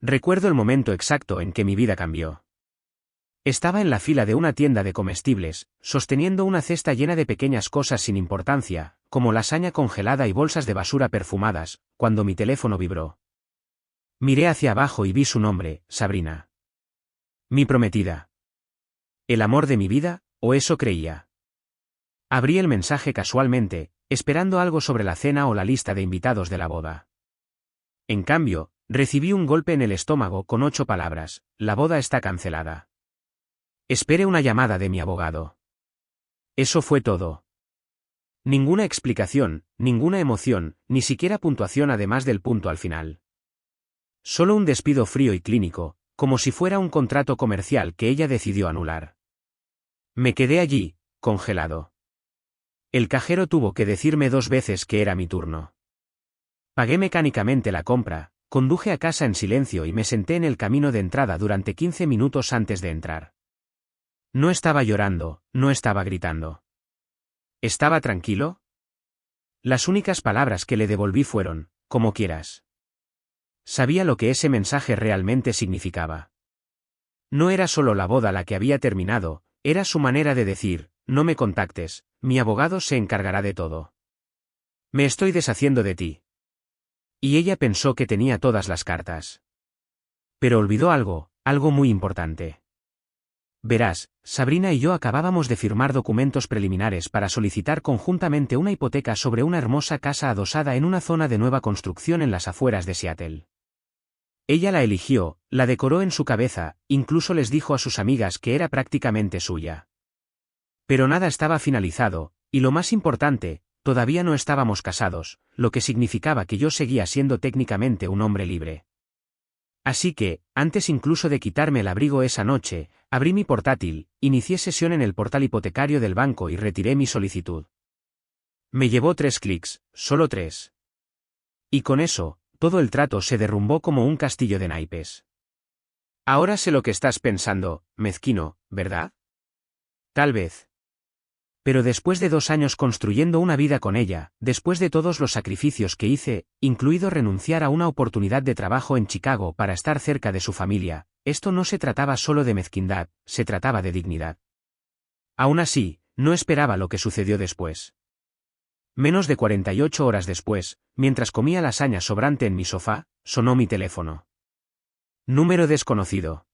Recuerdo el momento exacto en que mi vida cambió. Estaba en la fila de una tienda de comestibles, sosteniendo una cesta llena de pequeñas cosas sin importancia, como lasaña congelada y bolsas de basura perfumadas, cuando mi teléfono vibró. Miré hacia abajo y vi su nombre, Sabrina. Mi prometida. ¿El amor de mi vida, o eso creía? Abrí el mensaje casualmente, esperando algo sobre la cena o la lista de invitados de la boda. En cambio, recibí un golpe en el estómago con 8 palabras: la boda está cancelada. Esperé una llamada de mi abogado. Eso fue todo. Ninguna explicación, ninguna emoción, ni siquiera puntuación además del punto al final. Solo un despido frío y clínico, como si fuera un contrato comercial que ella decidió anular. Me quedé allí, congelado. El cajero tuvo que decirme 2 veces que era mi turno. Pagué mecánicamente la compra, conduje a casa en silencio y me senté en el camino de entrada durante 15 minutos antes de entrar. No estaba llorando, no estaba gritando. ¿Estaba tranquilo? Las únicas palabras que le devolví fueron: como quieras. Sabía lo que ese mensaje realmente significaba. No era solo la boda la que había terminado, era su manera de decir: no me contactes, mi abogado se encargará de todo. Me estoy deshaciendo de ti. Y ella pensó que tenía todas las cartas. Pero olvidó algo muy importante. Verás, Sabrina y yo acabábamos de firmar documentos preliminares para solicitar conjuntamente una hipoteca sobre una hermosa casa adosada en una zona de nueva construcción en las afueras de Seattle. Ella la eligió, la decoró en su cabeza, incluso les dijo a sus amigas que era prácticamente suya. Pero nada estaba finalizado, y lo más importante, todavía no estábamos casados, lo que significaba que yo seguía siendo técnicamente un hombre libre. Así que, antes incluso de quitarme el abrigo esa noche, abrí mi portátil, inicié sesión en el portal hipotecario del banco y retiré mi solicitud. Me llevó 3 clics, solo 3. Y con eso, todo el trato se derrumbó como un castillo de naipes. Ahora sé lo que estás pensando, mezquino, ¿verdad? Tal vez. Pero después de 2 años construyendo una vida con ella, después de todos los sacrificios que hice, incluido renunciar a una oportunidad de trabajo en Chicago para estar cerca de su familia, esto no se trataba solo de mezquindad, se trataba de dignidad. Aún así, no esperaba lo que sucedió después. Menos de 48 horas después, mientras comía lasaña sobrante en mi sofá, sonó mi teléfono. Número desconocido.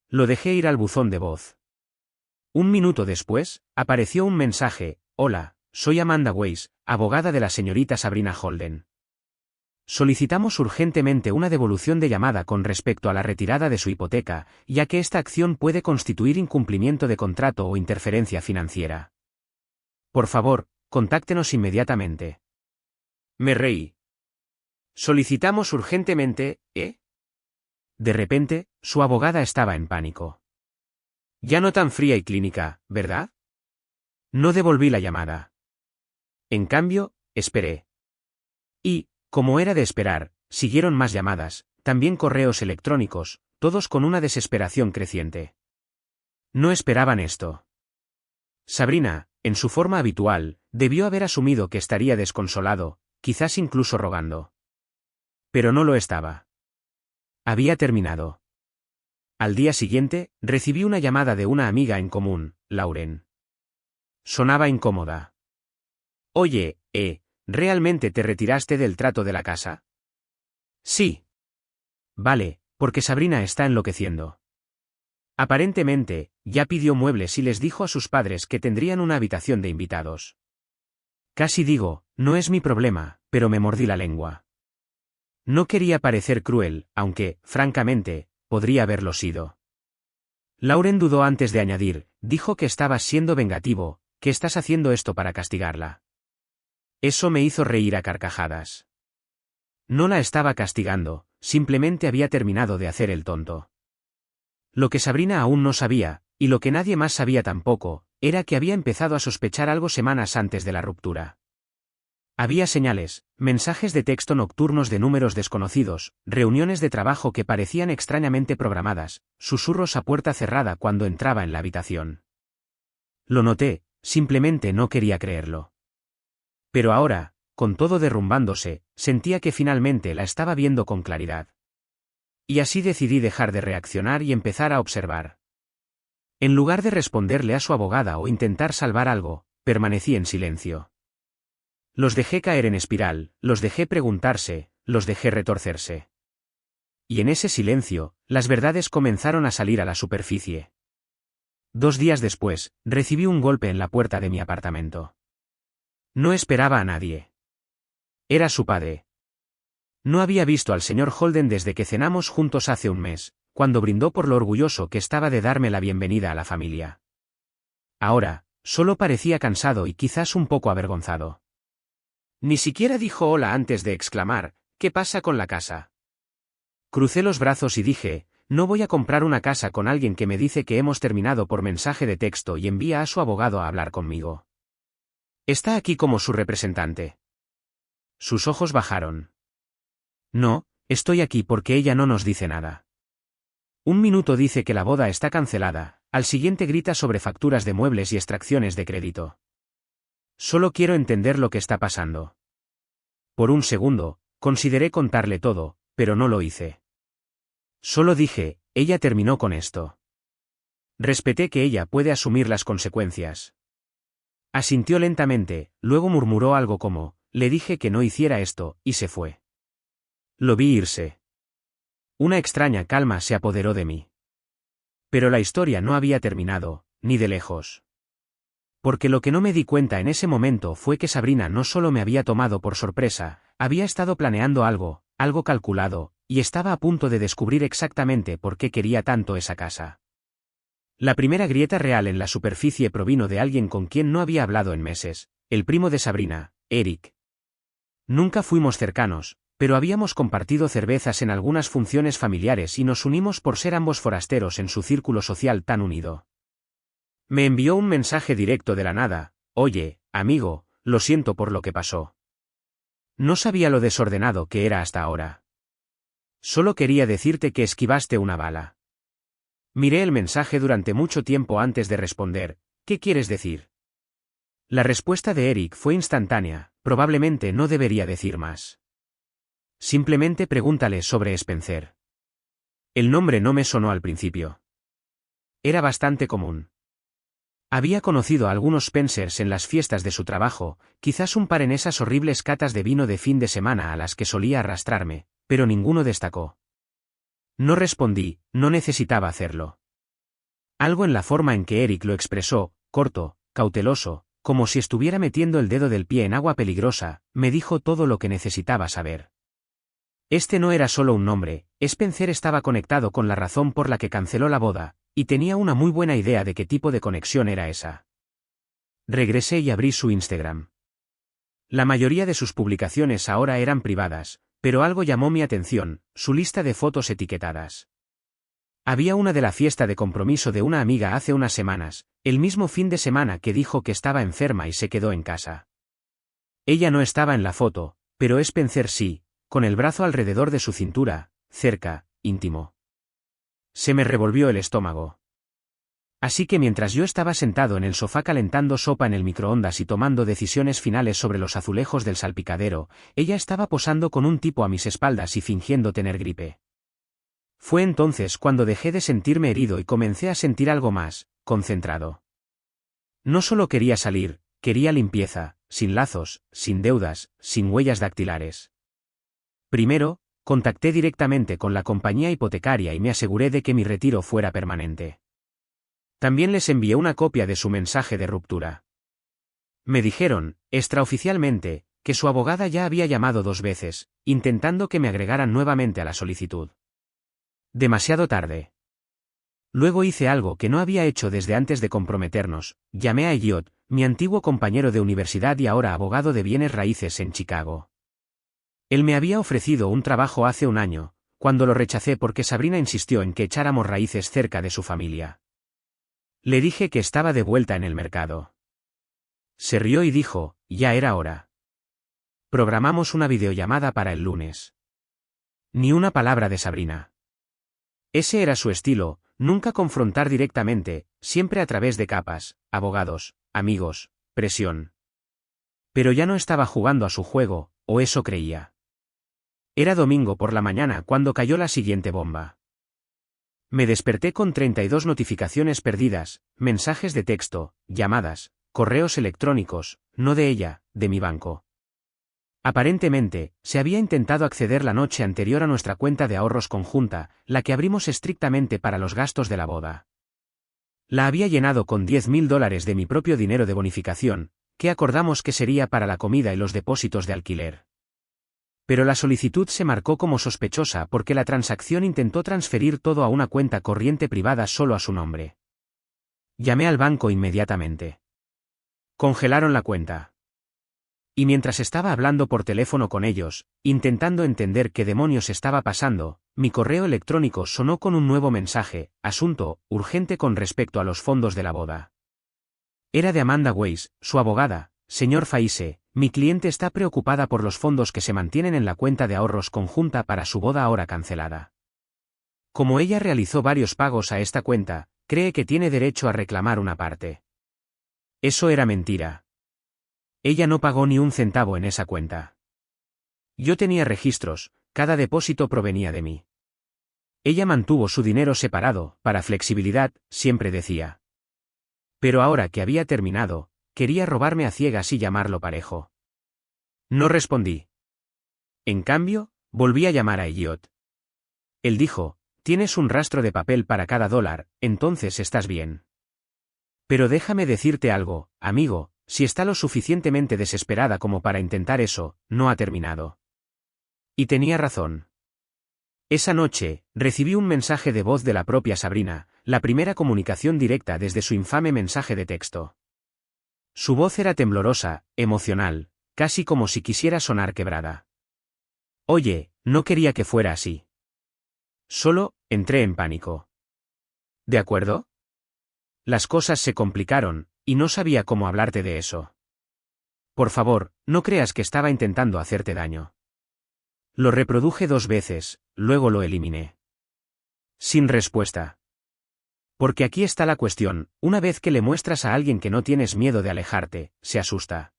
Lo dejé ir al buzón de voz. 1 minuto después, apareció un mensaje: hola, soy Amanda Weiss, abogada de la señorita Sabrina Holden. Solicitamos urgentemente una devolución de llamada con respecto a la retirada de su hipoteca, ya que esta acción puede constituir incumplimiento de contrato o interferencia financiera. Por favor, contáctenos inmediatamente. Me reí. Solicitamos urgentemente, ¿eh? De repente, su abogada estaba en pánico. Ya no tan fría y clínica, ¿verdad? No devolví la llamada. En cambio, esperé. Y, como era de esperar, siguieron más llamadas, también correos electrónicos, todos con una desesperación creciente. No esperaban esto. Sabrina, en su forma habitual, debió haber asumido que estaría desconsolado, quizás incluso rogando. Pero no lo estaba. Había terminado. Al día siguiente, recibí una llamada de una amiga en común, Lauren. Sonaba incómoda. Oye, ¿realmente te retiraste del trato de la casa? Sí. Vale, porque Sabrina está enloqueciendo. Aparentemente, ya pidió muebles y les dijo a sus padres que tendrían una habitación de invitados. Casi digo, no es mi problema, pero me mordí la lengua. No quería parecer cruel, aunque, francamente, podría haberlo sido. Lauren dudó antes de añadir: dijo que estabas siendo vengativo, que estás haciendo esto para castigarla. Eso me hizo reír a carcajadas. No la estaba castigando, simplemente había terminado de hacer el tonto. Lo que Sabrina aún no sabía, y lo que nadie más sabía tampoco, era que había empezado a sospechar algo semanas antes de la ruptura. Había señales, mensajes de texto nocturnos de números desconocidos, reuniones de trabajo que parecían extrañamente programadas, susurros a puerta cerrada cuando entraba en la habitación. Lo noté, simplemente no quería creerlo. Pero ahora, con todo derrumbándose, sentía que finalmente la estaba viendo con claridad. Y así decidí dejar de reaccionar y empezar a observar. En lugar de responderle a su abogada o intentar salvar algo, permanecí en silencio. Los dejé caer en espiral, los dejé preguntarse, los dejé retorcerse. Y en ese silencio, las verdades comenzaron a salir a la superficie. 2 días después, recibí un golpe en la puerta de mi apartamento. No esperaba a nadie. Era su padre. No había visto al señor Holden desde que cenamos juntos hace un mes, cuando brindó por lo orgulloso que estaba de darme la bienvenida a la familia. Ahora, solo parecía cansado y quizás un poco avergonzado. Ni siquiera dijo hola antes de exclamar, ¿qué pasa con la casa? Crucé los brazos y dije, no voy a comprar una casa con alguien que me dice que hemos terminado por mensaje de texto y envía a su abogado a hablar conmigo. Está aquí como su representante. Sus ojos bajaron. No, estoy aquí porque ella no nos dice nada. Un minuto dice que la boda está cancelada, al siguiente grita sobre facturas de muebles y extracciones de crédito. Solo quiero entender lo que está pasando. Por un segundo, consideré contarle todo, pero no lo hice. Solo dije, ella terminó con esto. Respeté que ella puede asumir las consecuencias. Asintió lentamente, luego murmuró algo como, le dije que no hiciera esto, y se fue. Lo vi irse. Una extraña calma se apoderó de mí. Pero la historia no había terminado, ni de lejos. Porque lo que no me di cuenta en ese momento fue que Sabrina no solo me había tomado por sorpresa, había estado planeando algo, algo calculado, y estaba a punto de descubrir exactamente por qué quería tanto esa casa. La primera grieta real en la superficie provino de alguien con quien no había hablado en meses, el primo de Sabrina, Eric. Nunca fuimos cercanos, pero habíamos compartido cervezas en algunas funciones familiares y nos unimos por ser ambos forasteros en su círculo social tan unido. Me envió un mensaje directo de la nada, oye, amigo, lo siento por lo que pasó. No sabía lo desordenado que era hasta ahora. Solo quería decirte que esquivaste una bala. Miré el mensaje durante mucho tiempo antes de responder, ¿qué quieres decir? La respuesta de Eric fue instantánea, probablemente no debería decir más. Simplemente pregúntale sobre Spencer. El nombre no me sonó al principio. Era bastante común. Había conocido a algunos Spencers en las fiestas de su trabajo, quizás un par en esas horribles catas de vino de fin de semana a las que solía arrastrarme, pero ninguno destacó. No respondí, no necesitaba hacerlo. Algo en la forma en que Eric lo expresó, corto, cauteloso, como si estuviera metiendo el dedo del pie en agua peligrosa, me dijo todo lo que necesitaba saber. Este no era solo un nombre, Spencer estaba conectado con la razón por la que canceló la boda, y tenía una muy buena idea de qué tipo de conexión era esa. Regresé y abrí su Instagram. La mayoría de sus publicaciones ahora eran privadas, pero algo llamó mi atención, su lista de fotos etiquetadas. Había una de la fiesta de compromiso de una amiga hace unas semanas, el mismo fin de semana que dijo que estaba enferma y se quedó en casa. Ella no estaba en la foto, pero Spencer sí, con el brazo alrededor de su cintura, cerca, íntimo. Se me revolvió el estómago. Así que mientras yo estaba sentado en el sofá calentando sopa en el microondas y tomando decisiones finales sobre los azulejos del salpicadero, ella estaba posando con un tipo a mis espaldas y fingiendo tener gripe. Fue entonces cuando dejé de sentirme herido y comencé a sentir algo más, concentrado. No solo quería salir, quería limpieza, sin lazos, sin deudas, sin huellas dactilares. Primero, contacté directamente con la compañía hipotecaria y me aseguré de que mi retiro fuera permanente. También les envié una copia de su mensaje de ruptura. Me dijeron, extraoficialmente, que su abogada ya había llamado 2 veces, intentando que me agregaran nuevamente a la solicitud. Demasiado tarde. Luego hice algo que no había hecho desde antes de comprometernos, llamé a Elliot, mi antiguo compañero de universidad y ahora abogado de bienes raíces en Chicago. Él me había ofrecido un trabajo hace un año, cuando lo rechacé porque Sabrina insistió en que echáramos raíces cerca de su familia. Le dije que estaba de vuelta en el mercado. Se rió y dijo, ya era hora. Programamos una videollamada para el lunes. Ni una palabra de Sabrina. Ese era su estilo, nunca confrontar directamente, siempre a través de capas, abogados, amigos, presión. Pero ya no estaba jugando a su juego, o eso creía. Era domingo por la mañana cuando cayó la siguiente bomba. Me desperté con 32 notificaciones perdidas, mensajes de texto, llamadas, correos electrónicos, no de ella, de mi banco. Aparentemente, se había intentado acceder la noche anterior a nuestra cuenta de ahorros conjunta, la que abrimos estrictamente para los gastos de la boda. La había llenado con $10.000 de mi propio dinero de bonificación, que acordamos que sería para la comida y los depósitos de alquiler. Pero la solicitud se marcó como sospechosa porque la transacción intentó transferir todo a una cuenta corriente privada solo a su nombre. Llamé al banco inmediatamente. Congelaron la cuenta. Y mientras estaba hablando por teléfono con ellos, intentando entender qué demonios estaba pasando, mi correo electrónico sonó con un nuevo mensaje: asunto urgente con respecto a los fondos de la boda. Era de Amanda Weiss, su abogada. Señor Faise, mi cliente está preocupada por los fondos que se mantienen en la cuenta de ahorros conjunta para su boda ahora cancelada. Como ella realizó varios pagos a esta cuenta, cree que tiene derecho a reclamar una parte. Eso era mentira. Ella no pagó ni un centavo en esa cuenta. Yo tenía registros, cada depósito provenía de mí. Ella mantuvo su dinero separado, para flexibilidad, siempre decía. Pero ahora que había terminado, quería robarme a ciegas y llamarlo parejo. No respondí. En cambio, volví a llamar a Elliot. Él dijo: tienes un rastro de papel para cada $, entonces estás bien. Pero déjame decirte algo, amigo, si está lo suficientemente desesperada como para intentar eso, no ha terminado. Y tenía razón. Esa noche, recibí un mensaje de voz de la propia Sabrina, la primera comunicación directa desde su infame mensaje de texto. Su voz era temblorosa, emocional, casi como si quisiera sonar quebrada. Oye, no quería que fuera así. Solo, entré en pánico. ¿De acuerdo? Las cosas se complicaron, y no sabía cómo hablarte de eso. Por favor, no creas que estaba intentando hacerte daño. Lo reproduje 2 veces, luego lo eliminé. Sin respuesta. Porque aquí está la cuestión: una vez que le muestras a alguien que no tienes miedo de alejarte, se asusta.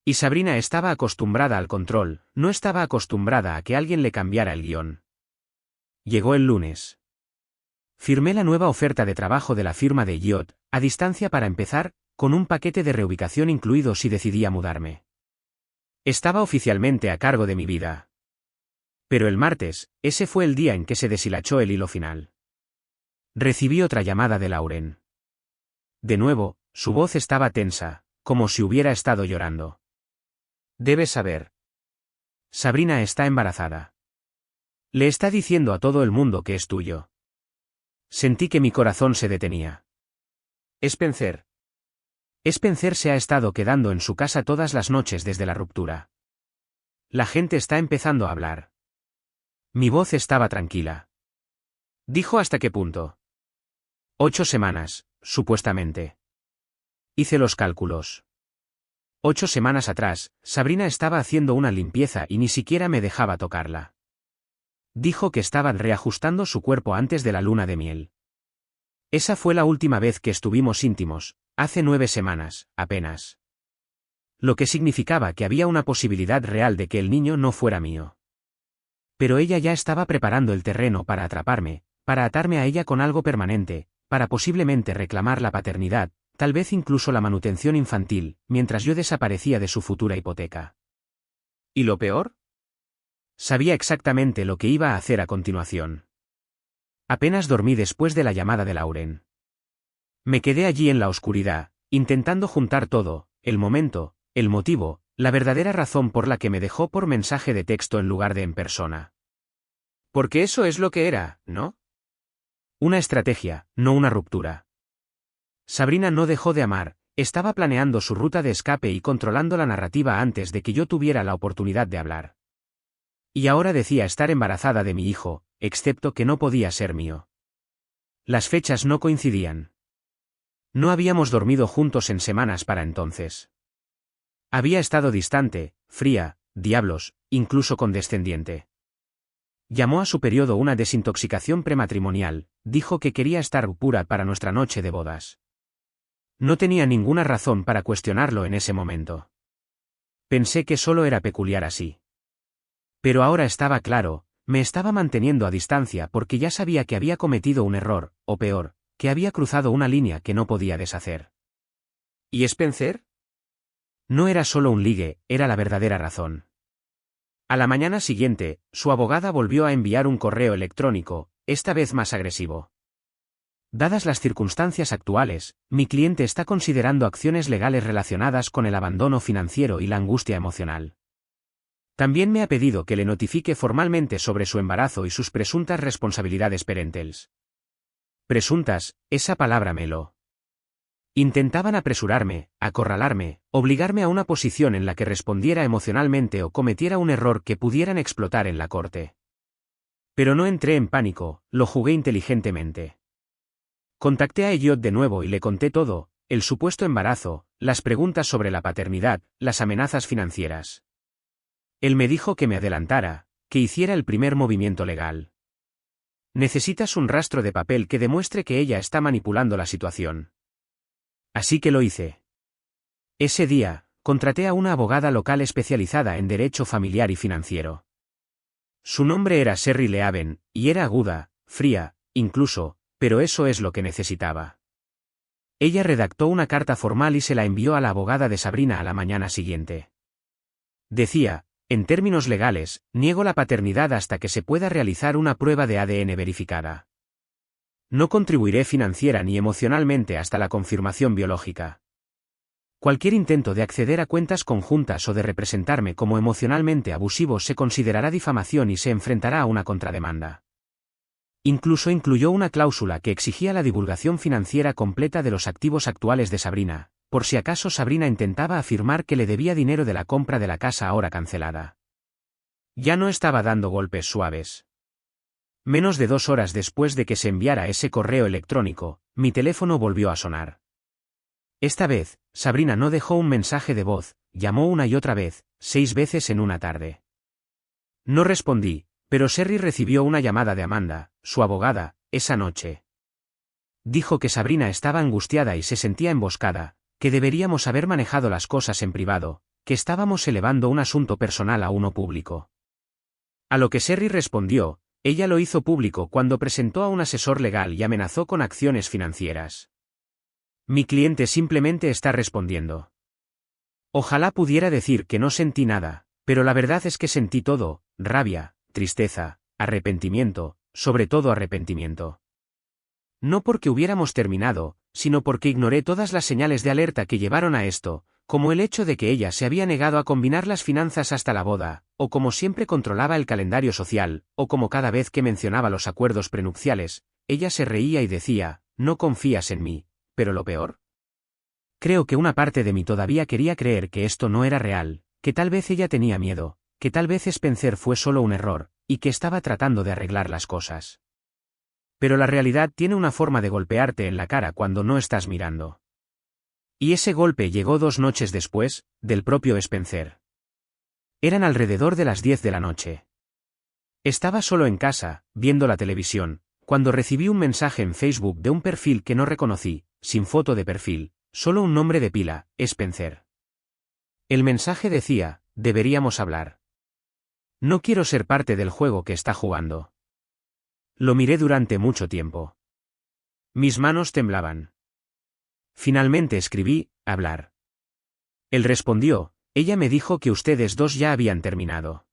Y Sabrina estaba acostumbrada al control, no estaba acostumbrada a que alguien le cambiara el guión. Llegó el lunes. Firmé la nueva oferta de trabajo de la firma de Elliot, a distancia para empezar, con un paquete de reubicación incluido si decidía mudarme. Estaba oficialmente a cargo de mi vida. Pero el martes, ese fue el día en que se deshilachó el hilo final. Recibí otra llamada de Lauren. De nuevo, su voz estaba tensa, como si hubiera estado llorando. Debes saber. Sabrina está embarazada. Le está diciendo a todo el mundo que es tuyo. Sentí que mi corazón se detenía. Spencer. Spencer se ha estado quedando en su casa todas las noches desde la ruptura. La gente está empezando a hablar. Mi voz estaba tranquila. Dijo: ¿hasta qué punto? 8 semanas, supuestamente. Hice los cálculos. 8 semanas atrás, Sabrina estaba haciendo una limpieza y ni siquiera me dejaba tocarla. Dijo que estaban reajustando su cuerpo antes de la luna de miel. Esa fue la última vez que estuvimos íntimos, hace 9 semanas, apenas. Lo que significaba que había una posibilidad real de que el niño no fuera mío. Pero ella ya estaba preparando el terreno para atraparme, para atarme a ella con algo permanente, para posiblemente reclamar la paternidad, tal vez incluso la manutención infantil, mientras yo desaparecía de su futura hipoteca. ¿Y lo peor? Sabía exactamente lo que iba a hacer a continuación. Apenas dormí después de la llamada de Lauren. Me quedé allí en la oscuridad, intentando juntar todo: el momento, el motivo, la verdadera razón por la que me dejó por mensaje de texto en lugar de en persona. Porque eso es lo que era, ¿no? Una estrategia, no una ruptura. Sabrina no dejó de amar, estaba planeando su ruta de escape y controlando la narrativa antes de que yo tuviera la oportunidad de hablar. Y ahora decía estar embarazada de mi hijo, excepto que no podía ser mío. Las fechas no coincidían. No habíamos dormido juntos en semanas para entonces. Había estado distante, fría, diablos, incluso condescendiente. Llamó a su periodo una desintoxicación prematrimonial, dijo que quería estar pura para nuestra noche de bodas. No tenía ninguna razón para cuestionarlo en ese momento. Pensé que solo era peculiar así. Pero ahora estaba claro, me estaba manteniendo a distancia porque ya sabía que había cometido un error, o peor, que había cruzado una línea que no podía deshacer. ¿Y Spencer? No era solo un ligue, era la verdadera razón. A la mañana siguiente, su abogada volvió a enviar un correo electrónico, esta vez más agresivo. Dadas las circunstancias actuales, mi cliente está considerando acciones legales relacionadas con el abandono financiero y la angustia emocional. También me ha pedido que le notifique formalmente sobre su embarazo y sus presuntas responsabilidades parentales. Presuntas, esa palabra me lo. Intentaban apresurarme, acorralarme, obligarme a una posición en la que respondiera emocionalmente o cometiera un error que pudieran explotar en la corte. Pero no entré en pánico, lo jugué inteligentemente. Contacté a Elliot de nuevo y le conté todo, el supuesto embarazo, las preguntas sobre la paternidad, las amenazas financieras. Él me dijo que me adelantara, que hiciera el primer movimiento legal. Necesitas un rastro de papel que demuestre que ella está manipulando la situación. Así que lo hice. Ese día, contraté a una abogada local especializada en derecho familiar y financiero. Su nombre era Sherry Leaven, y era aguda, fría, incluso, pero eso es lo que necesitaba. Ella redactó una carta formal y se la envió a la abogada de Sabrina a la mañana siguiente. Decía, en términos legales, niego la paternidad hasta que se pueda realizar una prueba de ADN verificada. No contribuiré financiera ni emocionalmente hasta la confirmación biológica. Cualquier intento de acceder a cuentas conjuntas o de representarme como emocionalmente abusivo se considerará difamación y se enfrentará a una contrademanda. Incluso incluyó una cláusula que exigía la divulgación financiera completa de los activos actuales de Sabrina, por si acaso Sabrina intentaba afirmar que le debía dinero de la compra de la casa ahora cancelada. Ya no estaba dando golpes suaves. Menos de 2 horas después de que se enviara ese correo electrónico, mi teléfono volvió a sonar. Esta vez, Sabrina no dejó un mensaje de voz, llamó una y otra vez, 6 veces en una tarde. No respondí, pero Sherry recibió una llamada de Amanda, su abogada, esa noche. Dijo que Sabrina estaba angustiada y se sentía emboscada, que deberíamos haber manejado las cosas en privado, que estábamos elevando un asunto personal a uno público. A lo que Sherry respondió, ella lo hizo público cuando presentó a un asesor legal y amenazó con acciones financieras. Mi cliente simplemente está respondiendo. Ojalá pudiera decir que no sentí nada, pero la verdad es que sentí todo, rabia, tristeza, arrepentimiento, sobre todo arrepentimiento. No porque hubiéramos terminado, sino porque ignoré todas las señales de alerta que llevaron a esto, como el hecho de que ella se había negado a combinar las finanzas hasta la boda, o como siempre controlaba el calendario social, o como cada vez que mencionaba los acuerdos prenupciales, ella se reía y decía, no confías en mí, pero lo peor. Creo que una parte de mí todavía quería creer que esto no era real, que tal vez ella tenía miedo, que tal vez Spencer fue solo un error, y que estaba tratando de arreglar las cosas. Pero la realidad tiene una forma de golpearte en la cara cuando no estás mirando. Y ese golpe llegó 2 noches después, del propio Spencer. Eran alrededor de las 10 de la noche. Estaba solo en casa, viendo la televisión, cuando recibí un mensaje en Facebook de un perfil que no reconocí, sin foto de perfil, solo un nombre de pila, Spencer. El mensaje decía, deberíamos hablar. No quiero ser parte del juego que está jugando. Lo miré durante mucho tiempo. Mis manos temblaban. Finalmente escribí, hablar. Él respondió, ella me dijo que ustedes dos ya habían terminado.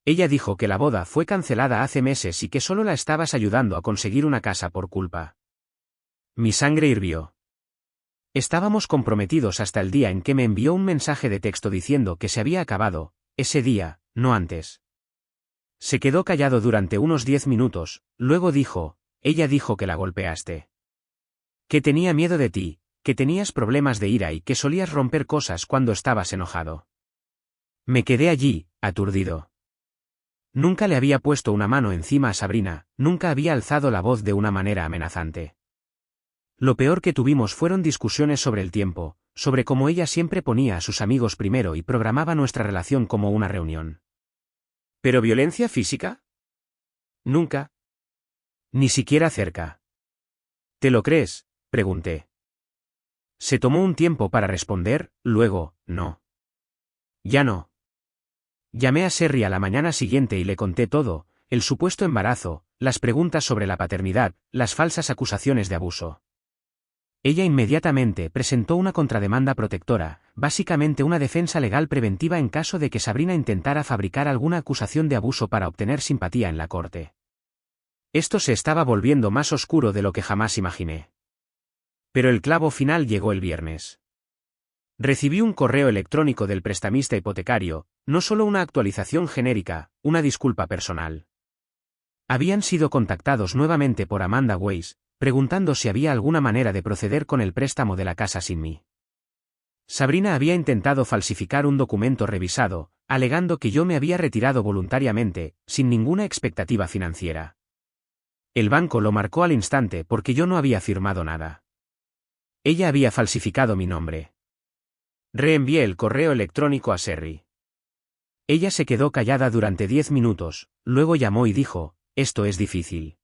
Ella dijo que la boda fue cancelada hace meses y que solo la estabas ayudando a conseguir una casa por culpa. Mi sangre hirvió. Estábamos comprometidos hasta el día en que me envió un mensaje de texto diciendo que se había acabado, ese día, no antes. Se quedó callado durante unos 10 minutos, luego dijo, ella dijo que la golpeaste. Que tenía miedo de ti, que tenías problemas de ira y que solías romper cosas cuando estabas enojado. Me quedé allí, aturdido. Nunca le había puesto una mano encima a Sabrina, nunca había alzado la voz de una manera amenazante. Lo peor que tuvimos fueron discusiones sobre el tiempo, sobre cómo ella siempre ponía a sus amigos primero y programaba nuestra relación como una reunión. ¿Pero violencia física? Nunca. Ni siquiera cerca. ¿Te lo crees?, pregunté. Se tomó un tiempo para responder, luego, no. Ya no. Llamé a Sherry a la mañana siguiente y le conté todo, el supuesto embarazo, las preguntas sobre la paternidad, las falsas acusaciones de abuso. Ella inmediatamente presentó una contrademanda protectora, básicamente una defensa legal preventiva en caso de que Sabrina intentara fabricar alguna acusación de abuso para obtener simpatía en la corte. Esto se estaba volviendo más oscuro de lo que jamás imaginé. Pero el clavo final llegó el viernes. Recibí un correo electrónico del prestamista hipotecario, no solo una actualización genérica, una disculpa personal. Habían sido contactados nuevamente por Amanda Weiss, preguntando si había alguna manera de proceder con el préstamo de la casa sin mí. Sabrina había intentado falsificar un documento revisado, alegando que yo me había retirado voluntariamente, sin ninguna expectativa financiera. El banco lo marcó al instante porque yo no había firmado nada. Ella había falsificado mi nombre. Reenvié el correo electrónico a Sherry. Ella se quedó callada durante 10 minutos, luego llamó y dijo, «Esto es difícil.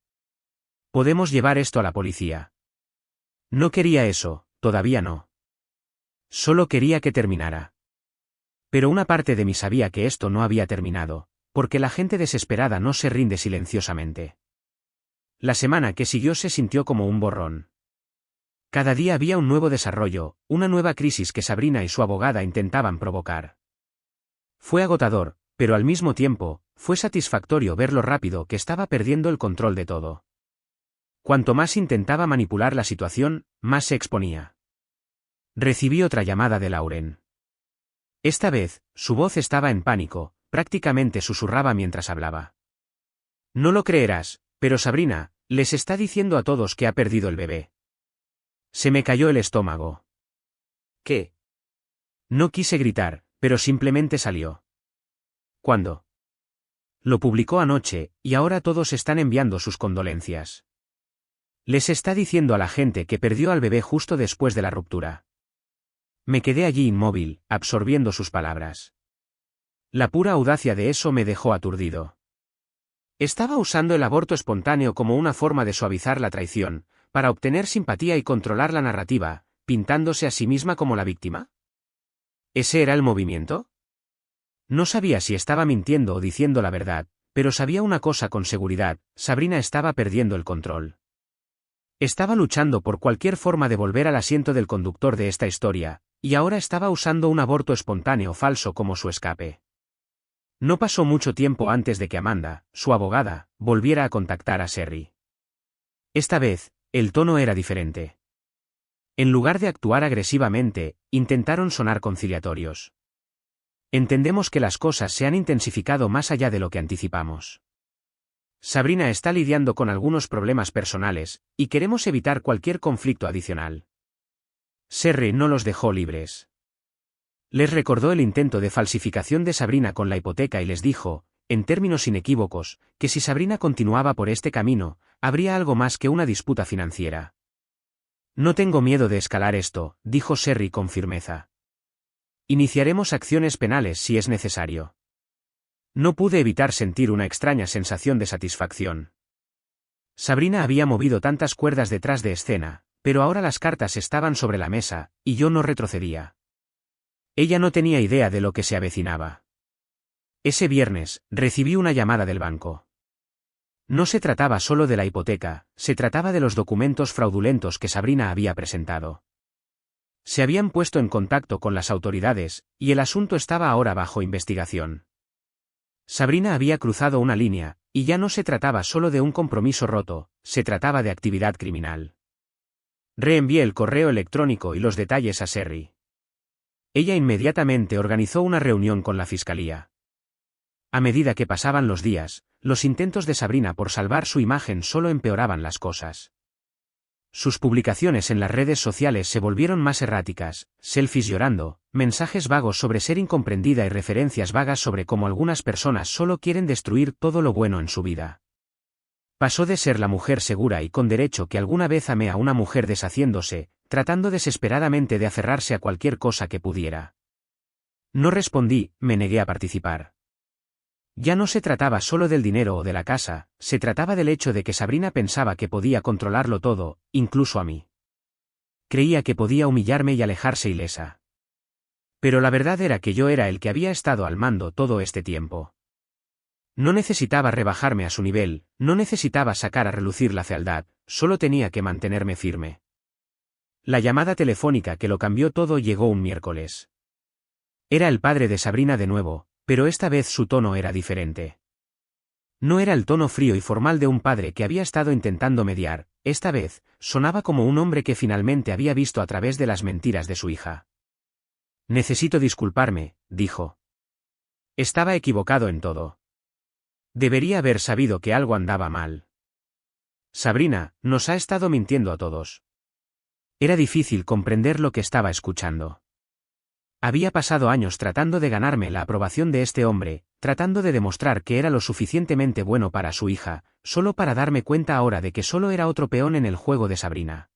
Podemos llevar esto a la policía». No quería eso, todavía no. Solo quería que terminara. Pero una parte de mí sabía que esto no había terminado, porque la gente desesperada no se rinde silenciosamente. La semana que siguió se sintió como un borrón. Cada día había un nuevo desarrollo, una nueva crisis que Sabrina y su abogada intentaban provocar. Fue agotador, pero al mismo tiempo, fue satisfactorio ver lo rápido que estaba perdiendo el control de todo. Cuanto más intentaba manipular la situación, más se exponía. Recibí otra llamada de Lauren. Esta vez, su voz estaba en pánico, prácticamente susurraba mientras hablaba. No lo creerás, pero Sabrina, les está diciendo a todos que ha perdido el bebé. Se me cayó el estómago. ¿Qué? No quise gritar, pero simplemente salió. ¿Cuándo? Lo publicó anoche, y ahora todos están enviando sus condolencias. Les está diciendo a la gente que perdió al bebé justo después de la ruptura. Me quedé allí inmóvil, absorbiendo sus palabras. La pura audacia de eso me dejó aturdido. Estaba usando el aborto espontáneo como una forma de suavizar la traición, para obtener simpatía y controlar la narrativa, pintándose a sí misma como la víctima. ¿Ese era el movimiento? No sabía si estaba mintiendo o diciendo la verdad, pero sabía una cosa con seguridad, Sabrina estaba perdiendo el control. Estaba luchando por cualquier forma de volver al asiento del conductor de esta historia, y ahora estaba usando un aborto espontáneo falso como su escape. No pasó mucho tiempo antes de que Amanda, su abogada, volviera a contactar a Sherry. Esta vez, el tono era diferente. En lugar de actuar agresivamente, intentaron sonar conciliatorios. Entendemos que las cosas se han intensificado más allá de lo que anticipamos. Sabrina está lidiando con algunos problemas personales, y queremos evitar cualquier conflicto adicional. Sherry no los dejó libres. Les recordó el intento de falsificación de Sabrina con la hipoteca y les dijo, en términos inequívocos, que si Sabrina continuaba por este camino, habría algo más que una disputa financiera. No tengo miedo de escalar esto, dijo Sherry con firmeza. Iniciaremos acciones penales si es necesario. No pude evitar sentir una extraña sensación de satisfacción. Sabrina había movido tantas cuerdas detrás de escena, pero ahora las cartas estaban sobre la mesa, y yo no retrocedía. Ella no tenía idea de lo que se avecinaba. Ese viernes, recibí una llamada del banco. No se trataba solo de la hipoteca, se trataba de los documentos fraudulentos que Sabrina había presentado. Se habían puesto en contacto con las autoridades, y el asunto estaba ahora bajo investigación. Sabrina había cruzado una línea, y ya no se trataba solo de un compromiso roto, se trataba de actividad criminal. Reenvié el correo electrónico y los detalles a Sherry. Ella inmediatamente organizó una reunión con la fiscalía. A medida que pasaban los días, los intentos de Sabrina por salvar su imagen solo empeoraban las cosas. Sus publicaciones en las redes sociales se volvieron más erráticas, selfies llorando, mensajes vagos sobre ser incomprendida y referencias vagas sobre cómo algunas personas solo quieren destruir todo lo bueno en su vida. Pasó de ser la mujer segura y con derecho que alguna vez amé a una mujer deshaciéndose, tratando desesperadamente de aferrarse a cualquier cosa que pudiera. No respondí, me negué a participar. Ya no se trataba solo del dinero o de la casa, se trataba del hecho de que Sabrina pensaba que podía controlarlo todo, incluso a mí. Creía que podía humillarme y alejarse ilesa. Pero la verdad era que yo era el que había estado al mando todo este tiempo. No necesitaba rebajarme a su nivel, no necesitaba sacar a relucir la fealdad, solo tenía que mantenerme firme. La llamada telefónica que lo cambió todo llegó un miércoles. Era el padre de Sabrina de nuevo, pero esta vez su tono era diferente. No era el tono frío y formal de un padre que había estado intentando mediar, esta vez, sonaba como un hombre que finalmente había visto a través de las mentiras de su hija. Necesito disculparme, dijo. Estaba equivocado en todo. Debería haber sabido que algo andaba mal. Sabrina, nos ha estado mintiendo a todos. Era difícil comprender lo que estaba escuchando. Había pasado años tratando de ganarme la aprobación de este hombre, tratando de demostrar que era lo suficientemente bueno para su hija, solo para darme cuenta ahora de que solo era otro peón en el juego de Sabrina.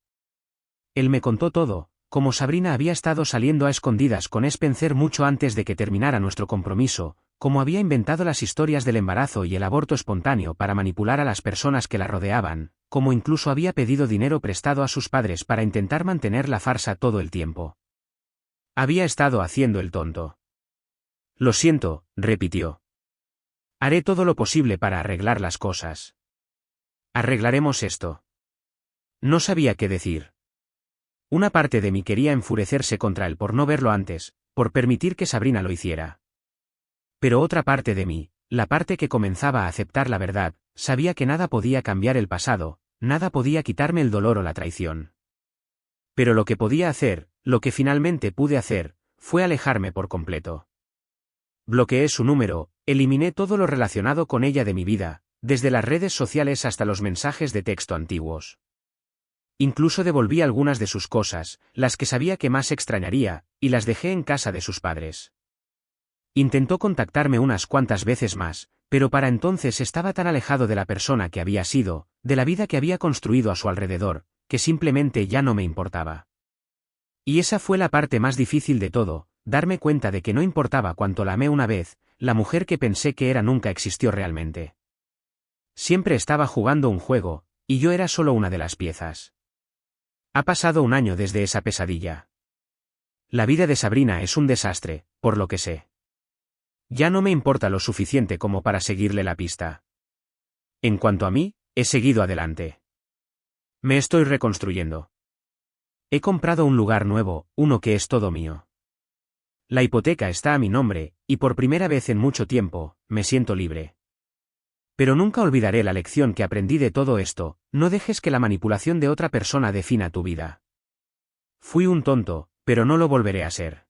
Él me contó todo, como Sabrina había estado saliendo a escondidas con Spencer mucho antes de que terminara nuestro compromiso, como había inventado las historias del embarazo y el aborto espontáneo para manipular a las personas que la rodeaban, como incluso había pedido dinero prestado a sus padres para intentar mantener la farsa todo el tiempo. Había estado haciendo el tonto. Lo siento, repitió. Haré todo lo posible para arreglar las cosas. Arreglaremos esto. No sabía qué decir. Una parte de mí quería enfurecerse contra él por no verlo antes, por permitir que Sabrina lo hiciera. Pero otra parte de mí, la parte que comenzaba a aceptar la verdad, sabía que nada podía cambiar el pasado, nada podía quitarme el dolor o la traición. Pero lo que podía hacer, lo que finalmente pude hacer, fue alejarme por completo. Bloqueé su número, eliminé todo lo relacionado con ella de mi vida, desde las redes sociales hasta los mensajes de texto antiguos. Incluso devolví algunas de sus cosas, las que sabía que más extrañaría, y las dejé en casa de sus padres. Intentó contactarme unas cuantas veces más, pero para entonces estaba tan alejado de la persona que había sido, de la vida que había construido a su alrededor, que simplemente ya no me importaba. Y esa fue la parte más difícil de todo, darme cuenta de que no importaba cuánto la amé una vez, la mujer que pensé que era nunca existió realmente. Siempre estaba jugando un juego, y yo era solo una de las piezas. Ha pasado un año desde esa pesadilla. La vida de Sabrina es un desastre, por lo que sé. Ya no me importa lo suficiente como para seguirle la pista. En cuanto a mí, he seguido adelante. Me estoy reconstruyendo. He comprado un lugar nuevo, uno que es todo mío. La hipoteca está a mi nombre, y por primera vez en mucho tiempo, me siento libre. Pero nunca olvidaré la lección que aprendí de todo esto, no dejes que la manipulación de otra persona defina tu vida. Fui un tonto, pero no lo volveré a ser.